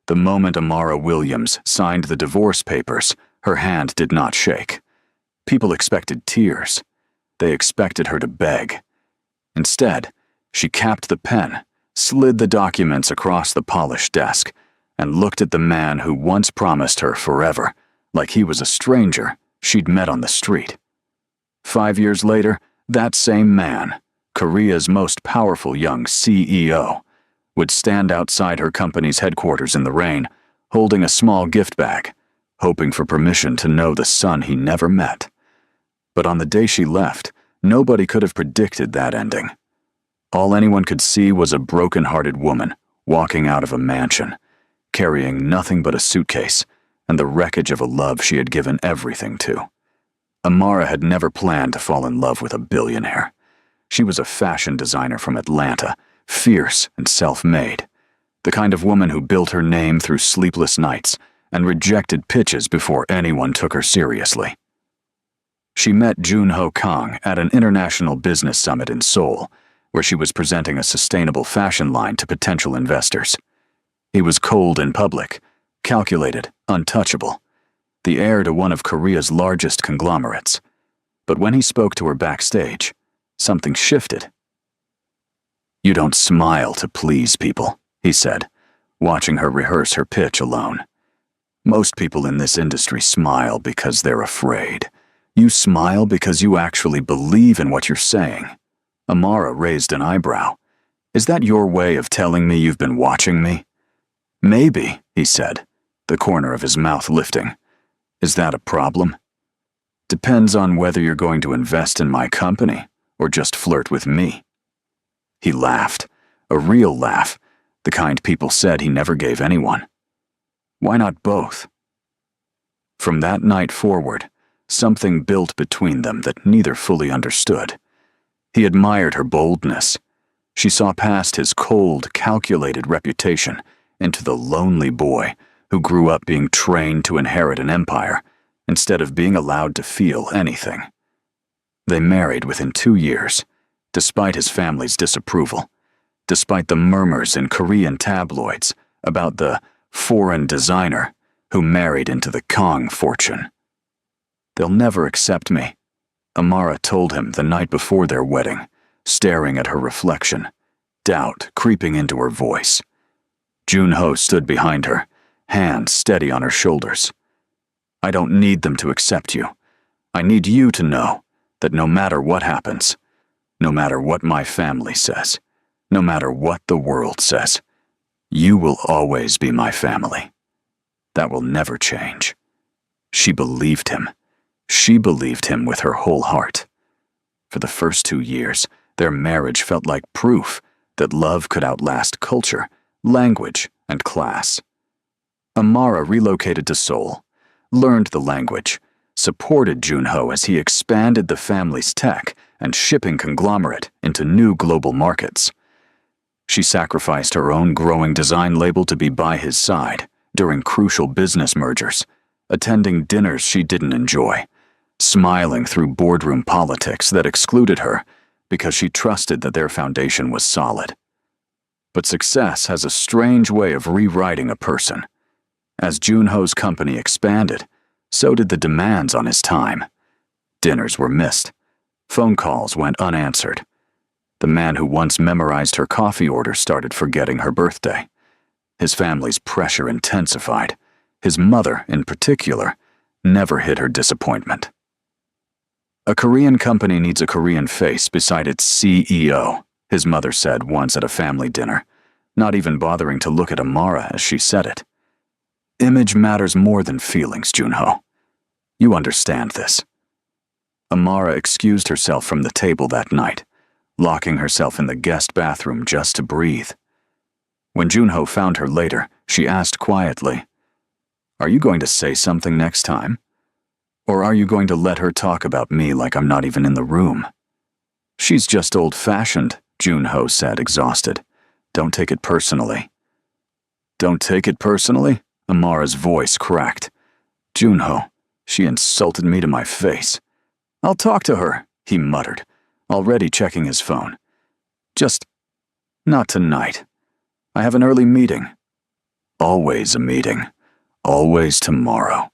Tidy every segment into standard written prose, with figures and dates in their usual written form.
The moment Amara Williams signed the divorce papers, her hand did not shake. People expected tears. They expected her to beg. Instead, she capped the pen, slid the documents across the polished desk, and looked at the man who once promised her forever, like he was a stranger she'd met on the street. 5 years later, that same man, Korea's most powerful young CEO, would stand outside her company's headquarters in the rain, holding a small gift bag, hoping for permission to know the son he never met. But on the day she left, nobody could have predicted that ending. All anyone could see was a broken-hearted woman walking out of a mansion, carrying nothing but a suitcase and the wreckage of a love she had given everything to. Amara had never planned to fall in love with a billionaire. She was a fashion designer from Atlanta, fierce and self-made, the kind of woman who built her name through sleepless nights and rejected pitches before anyone took her seriously. She met Jun-Ho Kang at an international business summit in Seoul, where she was presenting a sustainable fashion line to potential investors. He was cold in public, calculated, untouchable, the heir to one of Korea's largest conglomerates. But when he spoke to her backstage, something shifted. "You don't smile to please people," he said, watching her rehearse her pitch alone. "Most people in this industry smile because they're afraid. You smile because you actually believe in what you're saying." Amara raised an eyebrow. "Is that your way of telling me you've been watching me?" "Maybe," he said, the corner of his mouth lifting. "Is that a problem?" "Depends on whether you're going to invest in my company or just flirt with me." He laughed, a real laugh, the kind people said he never gave anyone. "Why not both?" From that night forward, something built between them that neither fully understood. He admired her boldness. She saw past his cold, calculated reputation into the lonely boy who grew up being trained to inherit an empire instead of being allowed to feel anything. They married within 2 years, despite his family's disapproval, despite the murmurs in Korean tabloids about the foreign designer who married into the Kang fortune. "They'll never accept me," Amara told him the night before their wedding, staring at her reflection, doubt creeping into her voice. Jun-Ho stood behind her, hands steady on her shoulders. "I don't need them to accept you. I need you to know that no matter what happens, no matter what my family says, no matter what the world says, you will always be my family. That will never change." She believed him. She believed him with her whole heart. For the first 2 years, their marriage felt like proof that love could outlast culture, language, and class. Amara relocated to Seoul, learned the language, supported Jun-Ho as he expanded the family's tech and shipping conglomerate into new global markets. She sacrificed her own growing design label to be by his side during crucial business mergers, attending dinners she didn't enjoy, smiling through boardroom politics that excluded her because she trusted that their foundation was solid. But success has a strange way of rewriting a person. As Jun-Ho's company expanded, so did the demands on his time. Dinners were missed. Phone calls went unanswered. The man who once memorized her coffee order started forgetting her birthday. His family's pressure intensified. His mother, in particular, never hid her disappointment. "A Korean company needs a Korean face beside its CEO," his mother said once at a family dinner, not even bothering to look at Amara as she said it. "Image matters more than feelings, Jun-Ho. You understand this." Amara excused herself from the table that night, locking herself in the guest bathroom just to breathe. When Jun-Ho found her later, she asked quietly, "Are you going to say something next time? Or are you going to let her talk about me like I'm not even in the room?" "She's just old-fashioned," Jun-Ho said, exhausted. "Don't take it personally." "Don't take it personally?" Amara's voice cracked. "Jun-Ho, she insulted me to my face." "I'll talk to her," he muttered, already checking his phone. "Just not tonight. I have an early meeting." Always a meeting. Always tomorrow.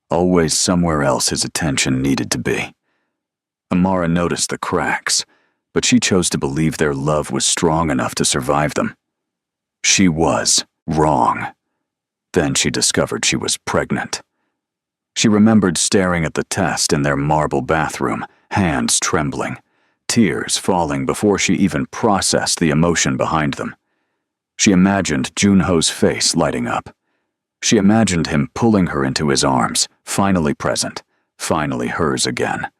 Always somewhere else his attention needed to be. Amara noticed the cracks, but she chose to believe their love was strong enough to survive them. She was wrong. Then she discovered she was pregnant. She remembered staring at the test in their marble bathroom, hands trembling, tears falling before she even processed the emotion behind them. She imagined Junho's face lighting up. She imagined him pulling her into his arms, finally present, finally hers again.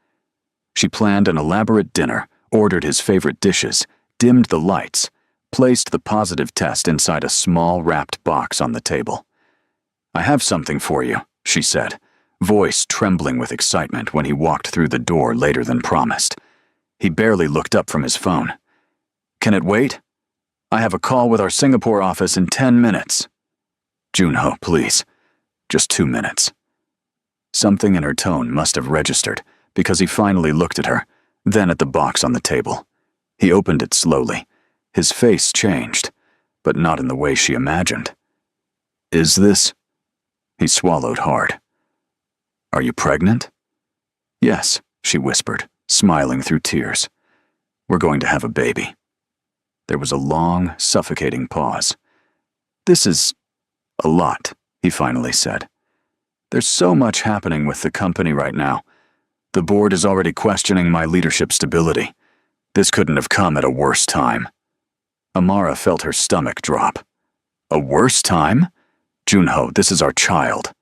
She planned an elaborate dinner, ordered his favorite dishes, dimmed the lights, placed the positive test inside a small wrapped box on the table. "I have something for you," she said, voice trembling with excitement when he walked through the door later than promised. He barely looked up from his phone. "Can it wait? I have a call with our Singapore office in 10 minutes. "Junho, please. Just 2 minutes." Something in her tone must have registered, because he finally looked at her, then at the box on the table. He opened it slowly. His face changed, but not in the way she imagined. "Is this?" He swallowed hard. "Are you pregnant?" "Yes," she whispered, smiling through tears. "We're going to have a baby." There was a long, suffocating pause. "This is a lot," he finally said. "There's so much happening with the company right now. The board is already questioning my leadership stability. This couldn't have come at a worse time." Amara felt her stomach drop. "A worse time? Junho, this is our child."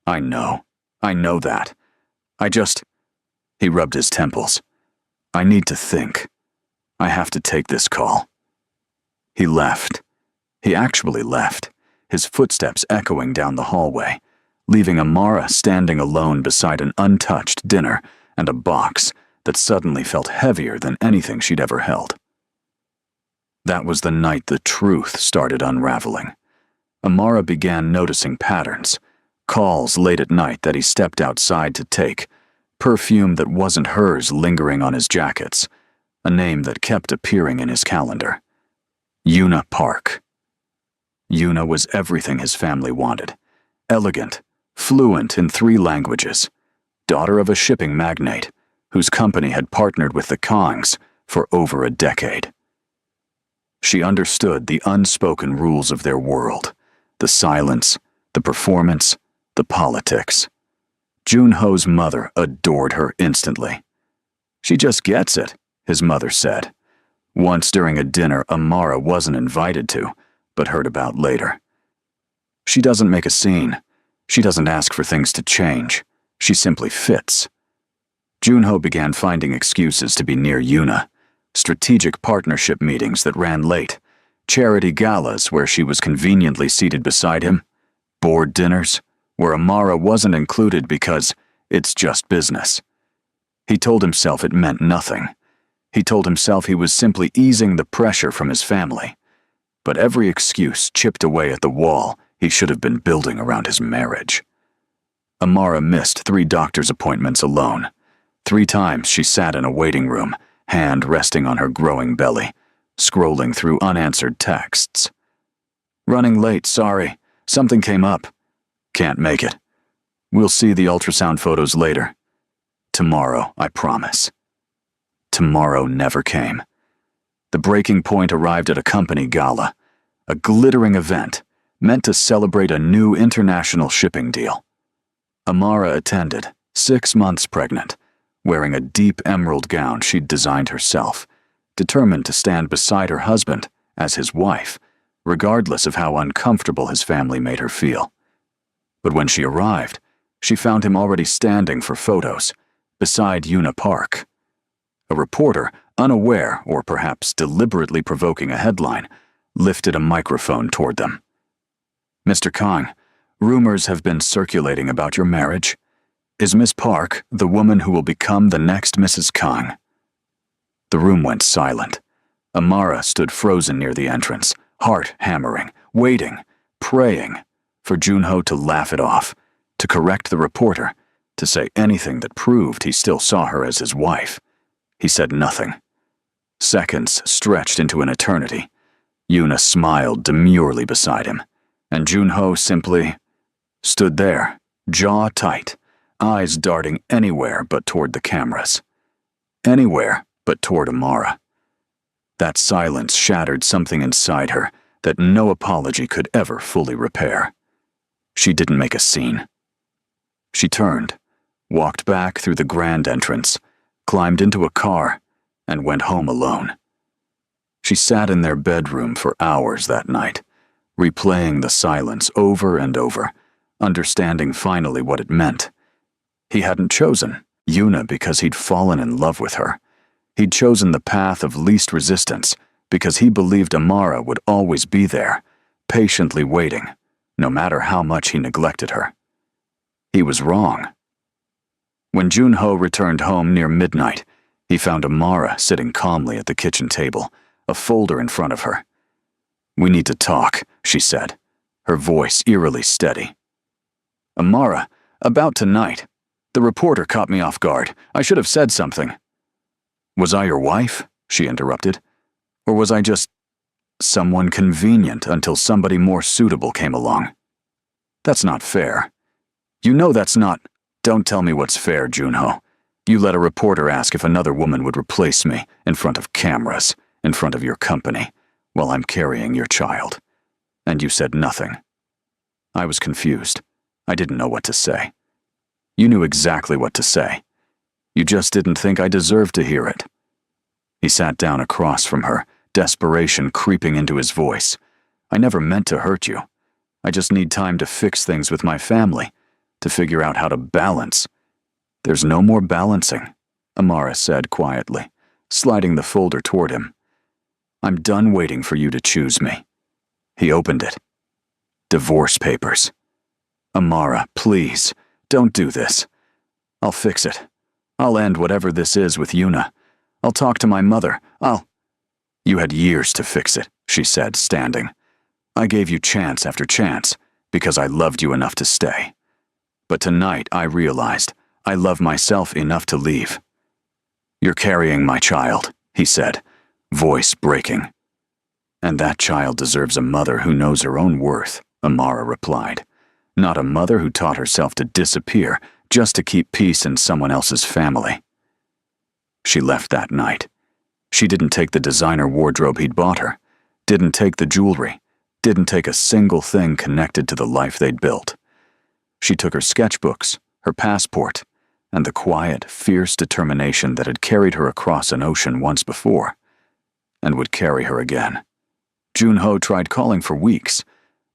I know that. He rubbed his temples. "I need to think. I have to take this call." He left. He actually left, his footsteps echoing down the hallway, leaving Amara standing alone beside an untouched dinner and a box that suddenly felt heavier than anything she'd ever held. That was the night the truth started unraveling. Amara began noticing patterns, calls late at night that he stepped outside to take, perfume that wasn't hers lingering on his jackets, a name that kept appearing in his calendar. Yuna Park. Yuna was everything his family wanted. Elegant, fluent in 3 languages, daughter of a shipping magnate whose company had partnered with the Kongs for over a decade. She understood the unspoken rules of their world, the silence, the performance, the politics. Junho's mother adored her instantly. "She just gets it," his mother said. Once during a dinner Amara wasn't invited to, but heard about later. "She doesn't make a scene. She doesn't ask for things to change. She simply fits." Junho began finding excuses to be near Yuna, strategic partnership meetings that ran late, charity galas where she was conveniently seated beside him, board dinners where Amara wasn't included because it's just business. He told himself it meant nothing. He told himself he was simply easing the pressure from his family. But every excuse chipped away at the wall he should have been building around his marriage. Amara missed 3 doctor's appointments alone. 3 times she sat in a waiting room, hand resting on her growing belly, scrolling through unanswered texts. "Running late, sorry. Something came up. Can't make it. We'll see the ultrasound photos later. Tomorrow, I promise." Tomorrow never came. The breaking point arrived at a company gala, a glittering event meant to celebrate a new international shipping deal. Amara attended, 6 months pregnant, wearing a deep emerald gown she'd designed herself, determined to stand beside her husband as his wife, regardless of how uncomfortable his family made her feel. But when she arrived, she found him already standing for photos, beside Yuna Park. A reporter, unaware or perhaps deliberately provoking a headline, lifted a microphone toward them. "Mr. Kang, rumors have been circulating about your marriage. Is Miss Park the woman who will become the next Mrs. Kang?" The room went silent. Amara stood frozen near the entrance, heart hammering, waiting, praying for Junho to laugh it off, to correct the reporter, to say anything that proved he still saw her as his wife. He said nothing. Seconds stretched into an eternity. Yuna smiled demurely beside him. And Junho simply stood there, jaw tight, eyes darting anywhere but toward the cameras. Anywhere but toward Amara. That silence shattered something inside her that no apology could ever fully repair. She didn't make a scene. She turned, walked back through the grand entrance, climbed into a car, and went home alone. She sat in their bedroom for hours that night, replaying the silence over and over, understanding finally what it meant. He hadn't chosen Yuna because he'd fallen in love with her. He'd chosen the path of least resistance because he believed Amara would always be there, patiently waiting, no matter how much he neglected her. He was wrong. When Junho returned home near midnight, he found Amara sitting calmly at the kitchen table, a folder in front of her. "We need to talk," she said, her voice eerily steady. "Amara, about tonight. The reporter caught me off guard. I should have said something." "Was I your wife?" she interrupted. "Or was I just someone convenient until somebody more suitable came along? That's not fair. You know that's not—" "Don't tell me what's fair, Junho. You let a reporter ask if another woman would replace me in front of cameras, in front of your company, while I'm carrying your child. And you said nothing." I was confused. I didn't know what to say. "You knew exactly what to say. You just didn't think I deserved to hear it." He sat down across from her, desperation creeping into his voice. "I never meant to hurt you. I just need time to fix things with my family, to figure out how to balance." "There's no more balancing," Amara said quietly, sliding the folder toward him. "I'm done waiting for you to choose me." He opened it. Divorce papers. "Amara, please, don't do this. I'll fix it. I'll end whatever this is with Yuna. I'll talk to my mother. You had years to fix it," she said, standing. "I gave you chance after chance because I loved you enough to stay. But tonight I realized I love myself enough to leave." "You're carrying my child," he said, voice breaking. "And that child deserves a mother who knows her own worth," Amara replied. "Not a mother who taught herself to disappear just to keep peace in someone else's family." She left that night. She didn't take the designer wardrobe he'd bought her, didn't take the jewelry, didn't take a single thing connected to the life they'd built. She took her sketchbooks, her passport, and the quiet, fierce determination that had carried her across an ocean once before, and would carry her again. Junho tried calling for weeks,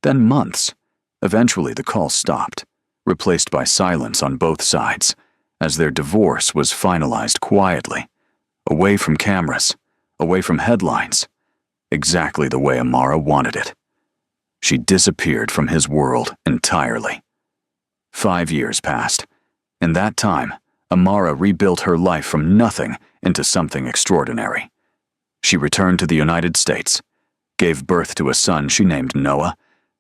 then months. Eventually the call stopped, replaced by silence on both sides, as their divorce was finalized quietly, away from cameras, away from headlines, exactly the way Amara wanted it. She disappeared from his world entirely. 5 years passed. In that time, Amara rebuilt her life from nothing into something extraordinary. She returned to the United States, gave birth to a son she named Noah,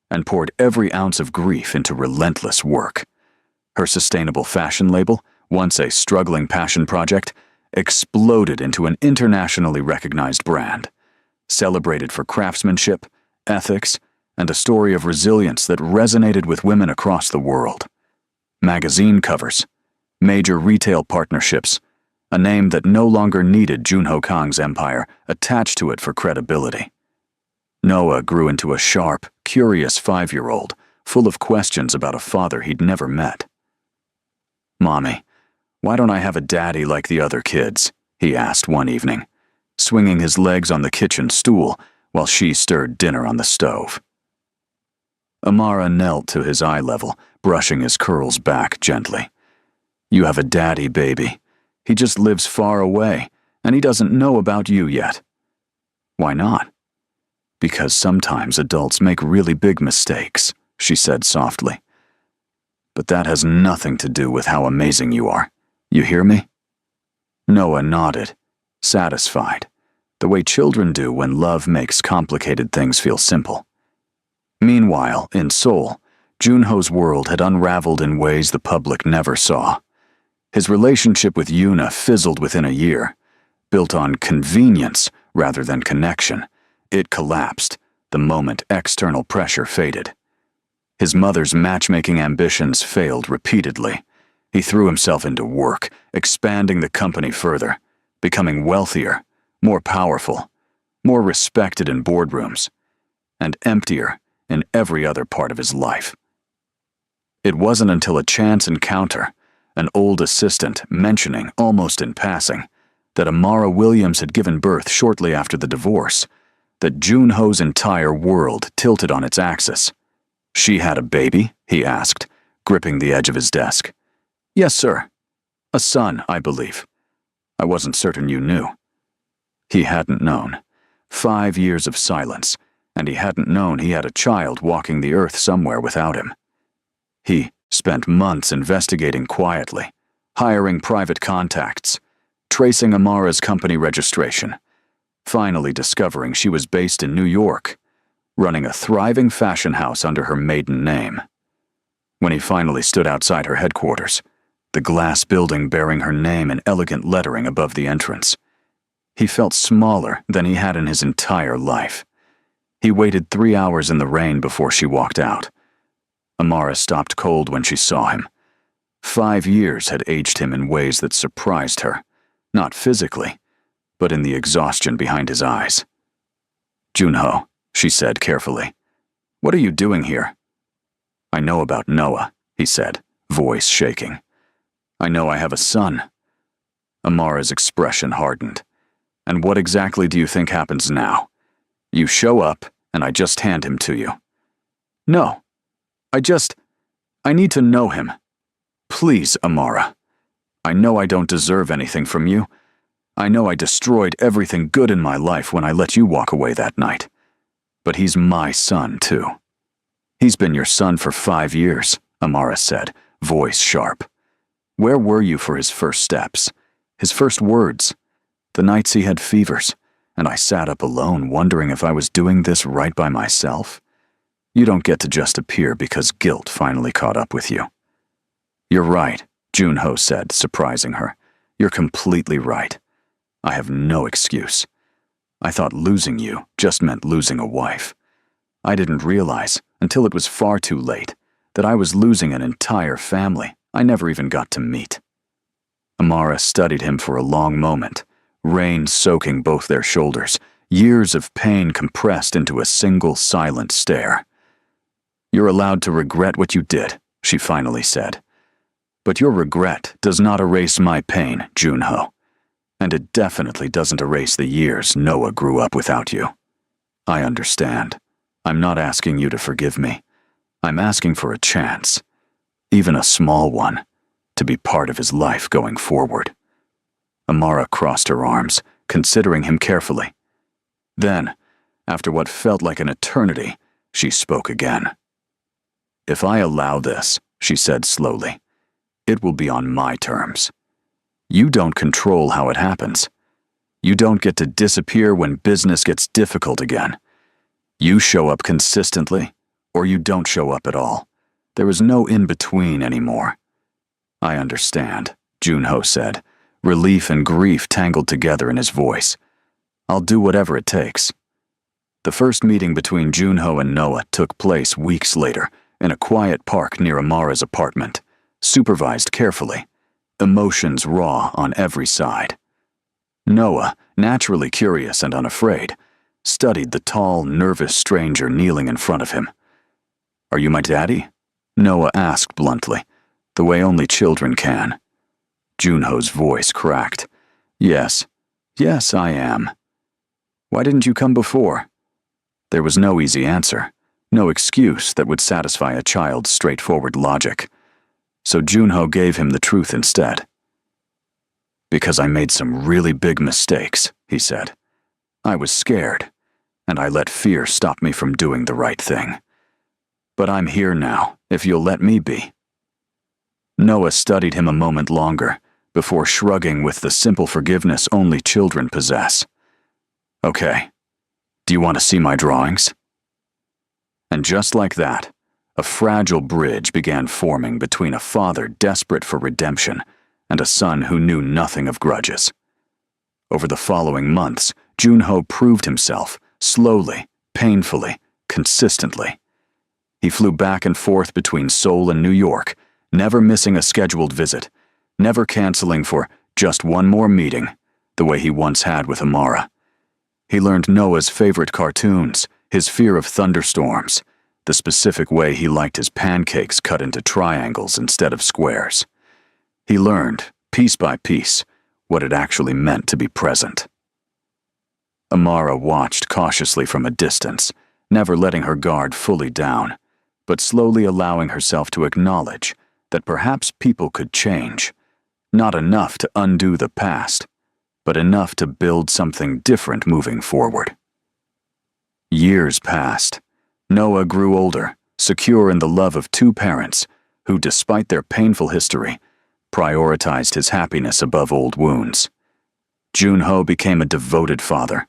and poured every ounce of grief into relentless work. Her sustainable fashion label, once a struggling passion project, exploded into an internationally recognized brand, celebrated for craftsmanship, ethics, and a story of resilience that resonated with women across the world. Magazine covers, major retail partnerships, a name that no longer needed Junho Kang's empire attached to it for credibility. Noah grew into a sharp, curious 5-year-old, full of questions about a father he'd never met. "Mommy, why don't I have a daddy like the other kids?" he asked one evening, swinging his legs on the kitchen stool while she stirred dinner on the stove. Amara knelt to his eye level, brushing his curls back gently. "You have a daddy, baby. He just lives far away, and he doesn't know about you yet." "Why not?" "Because sometimes adults make really big mistakes," she said softly. "But that has nothing to do with how amazing you are. You hear me?" Noah nodded, satisfied, the way children do when love makes complicated things feel simple. Meanwhile, in Seoul, Junho's world had unraveled in ways the public never saw. His relationship with Yuna fizzled within a year. Built on convenience rather than connection, it collapsed the moment external pressure faded. His mother's matchmaking ambitions failed repeatedly. He threw himself into work, expanding the company further, becoming wealthier, more powerful, more respected in boardrooms, and emptier in every other part of his life. It wasn't until a chance encounter, an old assistant mentioning, almost in passing, that Amara Williams had given birth shortly after the divorce, that Junho's entire world tilted on its axis. "She had a baby?" he asked, gripping the edge of his desk. "Yes, sir. A son, I believe. I wasn't certain you knew." He hadn't known. 5 years of silence, and he hadn't known he had a child walking the earth somewhere without him. He spent months investigating quietly, hiring private contacts, tracing Amara's company registration, finally discovering she was based in New York, running a thriving fashion house under her maiden name. When he finally stood outside her headquarters, the glass building bearing her name in elegant lettering above the entrance, he felt smaller than he had in his entire life. He waited 3 hours in the rain before she walked out. Amara stopped cold when she saw him. 5 years had aged him in ways that surprised her, not physically, but in the exhaustion behind his eyes. "Junho," she said carefully, "what are you doing here?" "I know about Noah," he said, voice shaking. "I know I have a son." Amara's expression hardened. "And what exactly do you think happens now? You show up, and I just hand him to you." "No. I need to know him. Please, Amara. I know I don't deserve anything from you. I know I destroyed everything good in my life when I let you walk away that night. But he's my son, too." "He's been your son for 5 years," Amara said, voice sharp. "Where were you for his first steps, his first words, the nights he had fevers, and I sat up alone wondering if I was doing this right by myself? You don't get to just appear because guilt finally caught up with you." "You're right," Junho said, surprising her. "You're completely right. I have no excuse. I thought losing you just meant losing a wife. I didn't realize, until it was far too late, that I was losing an entire family I never even got to meet." Amara studied him for a long moment, rain soaking both their shoulders, years of pain compressed into a single silent stare. "You're allowed to regret what you did," she finally said. "But your regret does not erase my pain, Junho. And it definitely doesn't erase the years Noah grew up without you. I understand. I'm not asking you to forgive me. I'm asking for a chance, even a small one, to be part of his life going forward." Amara crossed her arms, considering him carefully. Then, after what felt like an eternity, she spoke again. "If I allow this," she said slowly, "it will be on my terms. You don't control how it happens. You don't get to disappear when business gets difficult again. You show up consistently, or you don't show up at all. There is no in-between anymore." "I understand," Junho said, relief and grief tangled together in his voice. "I'll do whatever it takes." The first meeting between Junho and Noah took place weeks later, in a quiet park near Amara's apartment, supervised carefully, emotions raw on every side. Noah, naturally curious and unafraid, studied the tall, nervous stranger kneeling in front of him. "Are you my daddy?" Noah asked bluntly, the way only children can. Junho's voice cracked. Yes, I am." "Why didn't you come before?" There was no easy answer. No excuse that would satisfy a child's straightforward logic. So Junho gave him the truth instead. "Because I made some really big mistakes," he said. "I was scared, and I let fear stop me from doing the right thing. But I'm here now, if you'll let me be." Noah studied him a moment longer, before shrugging with the simple forgiveness only children possess. "Okay, do you want to see my drawings?" And just like that, a fragile bridge began forming between a father desperate for redemption and a son who knew nothing of grudges. Over the following months, Junho proved himself, slowly, painfully, consistently. He flew back and forth between Seoul and New York, never missing a scheduled visit, never canceling for just one more meeting, the way he once had with Amara. He learned Noah's favorite cartoons, his fear of thunderstorms, the specific way he liked his pancakes cut into triangles instead of squares. He learned, piece by piece, what it actually meant to be present. Amara watched cautiously from a distance, never letting her guard fully down, but slowly allowing herself to acknowledge that perhaps people could change, not enough to undo the past, but enough to build something different moving forward. Years passed. Noah grew older, secure in the love of two parents who, despite their painful history, prioritized his happiness above old wounds. Junho became a devoted father,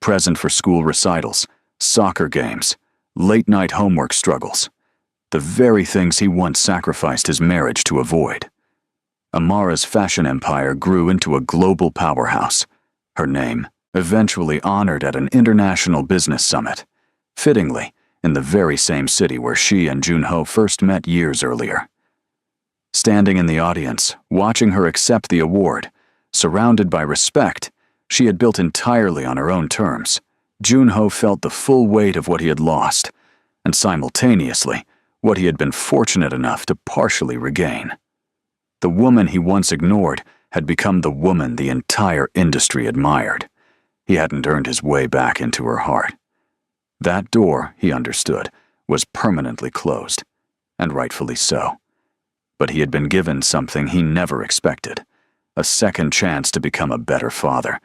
present for school recitals, soccer games, late-night homework struggles, the very things he once sacrificed his marriage to avoid. Amara's fashion empire grew into a global powerhouse, her name eventually honored at an international business summit, fittingly in the very same city where she and Junho first met years earlier. Standing in the audience, watching her accept the award, surrounded by respect she had built entirely on her own terms, Junho felt the full weight of what he had lost, and simultaneously, what he had been fortunate enough to partially regain. The woman he once ignored had become the woman the entire industry admired. He hadn't earned his way back into her heart. That door, he understood, was permanently closed, and rightfully so. But he had been given something he never expected, a second chance to become a better father,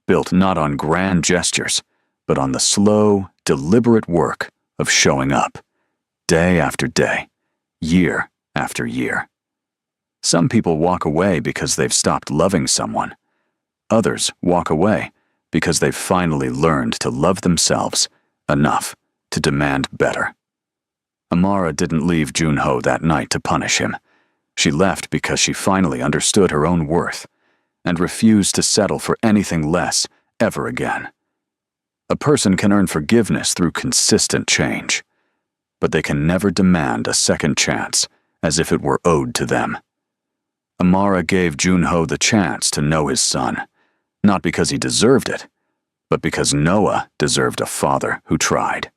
built not on grand gestures, but on the slow, deliberate work of showing up, day after day, year after year. Some people walk away because they've stopped loving someone. Others walk away because they've finally learned to love themselves enough to demand better. Amara didn't leave Junho that night to punish him. She left because she finally understood her own worth and refused to settle for anything less ever again. A person can earn forgiveness through consistent change, but they can never demand a second chance as if it were owed to them. Amara gave Junho the chance to know his son, not because he deserved it, but because Noah deserved a father who tried.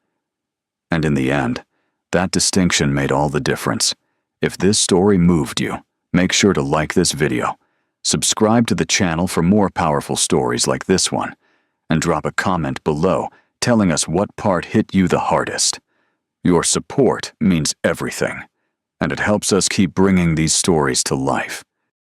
And in the end, that distinction made all the difference. If this story moved you, make sure to like this video, subscribe to the channel for more powerful stories like this one, and drop a comment below telling us what part hit you the hardest. Your support means everything, and it helps us keep bringing these stories to life.